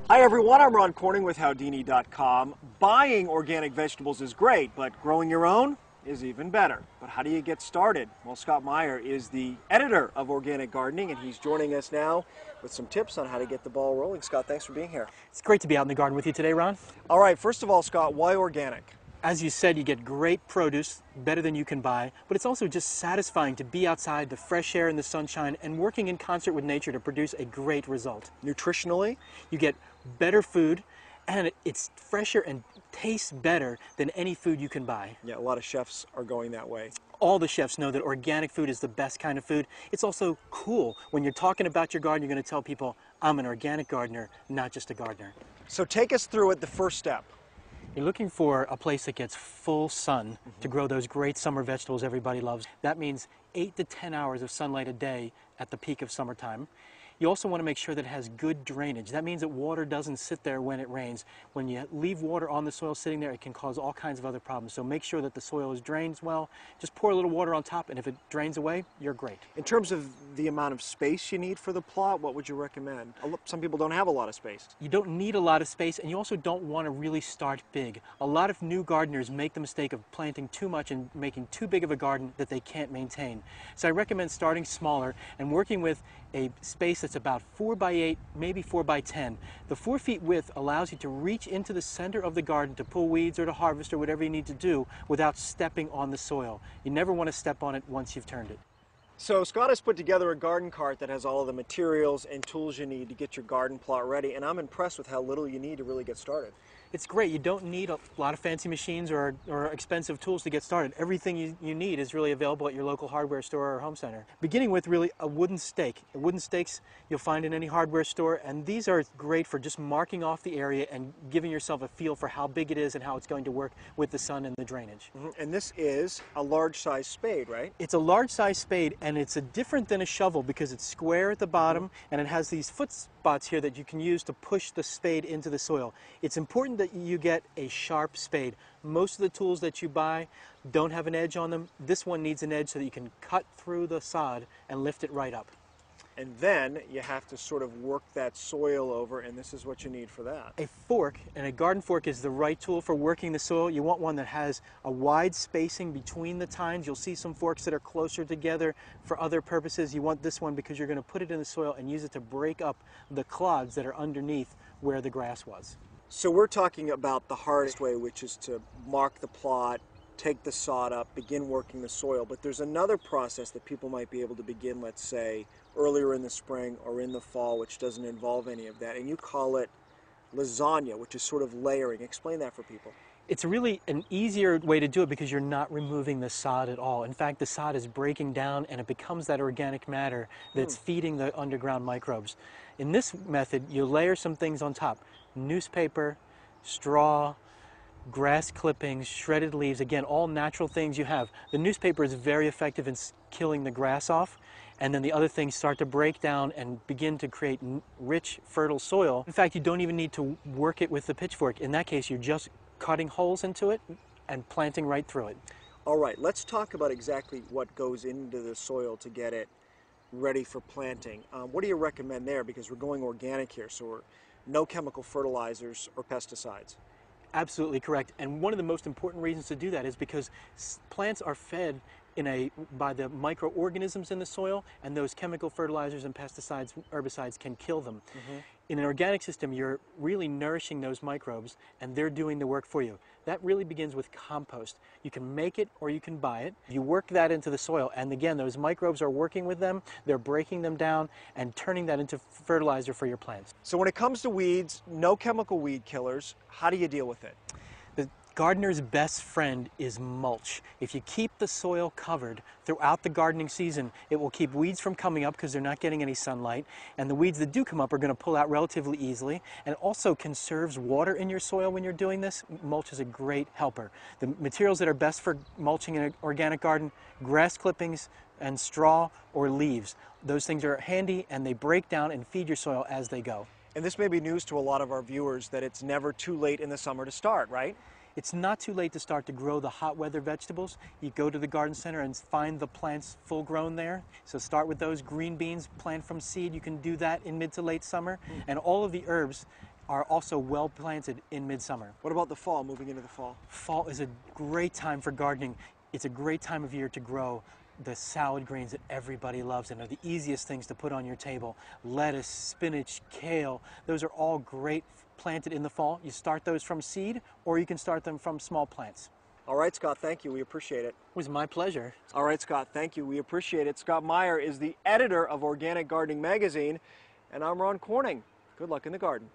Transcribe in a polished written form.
Hi everyone, I'm Ron Corning with Howdini.com. Buying organic vegetables is great, but growing your own is even better. But how do you get started? Well, Scott Meyer is the editor of Organic Gardening, and he's joining us now with some tips on how to get the ball rolling. Scott, thanks for being here. It's great to be out in the garden with you today, Ron. All right, first of all, Scott, why organic? As you said, you get great produce, better than you can buy, but it's also just satisfying to be outside, the fresh air and the sunshine, and working in concert with nature to produce a great result. Nutritionally? You get better food, and it's fresher and tastes better than any food you can buy. Yeah, a lot of chefs are going that way. All the chefs know that organic food is the best kind of food. It's also cool. When you're talking about your garden, you're going to tell people, I'm an organic gardener, not just a gardener. So take us through it, the first step. You're looking for a place that gets full sun to grow those great summer vegetables everybody loves. That means 8 to 10 hours of sunlight a day at the peak of summertime. You also want to make sure that it has good drainage. That means that water doesn't sit there when it rains. When you leave water on the soil sitting there, it can cause all kinds of other problems. So make sure that the soil is drained well. Just pour a little water on top, and if it drains away, you're great. In terms of the amount of space you need for the plot, what would you recommend? Some people don't have a lot of space. You don't need a lot of space, and you also don't want to really start big. A lot of new gardeners make the mistake of planting too much and making too big of a garden that they can't maintain. So I recommend starting smaller and working with a space that's about 4 by 8, maybe 4 by 10. The 4 feet width allows you to reach into the center of the garden to pull weeds or to harvest or whatever you need to do without stepping on the soil. You never want to step on it once you've turned it. So Scott has put together a garden cart that has all of the materials and tools you need to get your garden plot ready, and I'm impressed with how little you need to really get started. It's great. You don't need a lot of fancy machines or expensive tools to get started. Everything you need is really available at your local hardware store or home center. Beginning with really a wooden stake. Wooden stakes you'll find in any hardware store, and these are great for just marking off the area and giving yourself a feel for how big it is and how it's going to work with the sun and the drainage. And this is a large size spade, right? It's a large size spade, and it's different than a shovel because it's square at the bottom and it has these foot spots here that you can use to push the spade into the soil. It's important that you get a sharp spade. Most of the tools that you buy don't have an edge on them. This one needs an edge so that you can cut through the sod and lift it right up. And then you have to sort of work that soil over, and this is what you need for that. A fork, and a garden fork is the right tool for working the soil. You want one that has a wide spacing between the tines. You'll see some forks that are closer together for other purposes. You want this one because you're going to put it in the soil and use it to break up the clods that are underneath where the grass was. So we're talking about the hardest way, which is to mark the plot, take the sod up, begin working the soil. But there's another process that people might be able to begin, let's say, earlier in the spring or in the fall, which doesn't involve any of that. And you call it lasagna, which is sort of layering. Explain that for people. It's really an easier way to do it because you're not removing the sod at all. In fact, the sod is breaking down and it becomes that organic matter that's feeding the underground microbes. In this method, you layer some things on top. Newspaper, straw, grass clippings, shredded leaves, again, all natural things you have. The newspaper is very effective in killing the grass off, and then the other things start to break down and begin to create rich, fertile soil. In fact, you don't even need to work it with the pitchfork. In that case, you're just cutting holes into it and planting right through it. All right, let's talk about exactly what goes into the soil to get it ready for planting. What do you recommend there? Because we're going organic here, so we're no chemical fertilizers or pesticides. Absolutely correct. And one of the most important reasons to do that is because plants are fed by the microorganisms in the soil, and those chemical fertilizers and pesticides, herbicides can kill them. In an organic system, you're really nourishing those microbes, and they're doing the work for you. That really begins with compost. You can make it or you can buy it. You work that into the soil, and again, those microbes are working with them, they're breaking them down and turning that into fertilizer for your plants. So when it comes to weeds, no chemical weed killers, how do you deal with it? The Gardener's best friend is mulch. If you keep the soil covered throughout the gardening season, it will keep weeds from coming up because they're not getting any sunlight, and the weeds that do come up are going to pull out relatively easily, and it also conserves water in your soil when you're doing this. Mulch is a great helper. The materials that are best for mulching in an organic garden: grass clippings and straw or leaves. Those things are handy and they break down and feed your soil as they go. And this may be news to a lot of our viewers, that it's never too late in the summer to start, right? It's not too late to start to grow the hot weather vegetables. You go to the garden center and find the plants full grown there. So start with those green beans, plant from seed. You can do that in mid to late summer. And all of the herbs are also well planted in midsummer. What about the fall, moving into the fall? Fall is a great time for gardening. It's a great time of year to grow the salad greens that everybody loves and are the easiest things to put on your table. Lettuce, spinach, kale, those are all great planted in the fall. You start those from seed, or you can start them from small plants. All right, Scott, thank you. We appreciate it. It was my pleasure. All right, Scott, thank you. We appreciate it. Scott Meyer is the editor of Organic Gardening Magazine, and I'm Ron Corning. Good luck in the garden.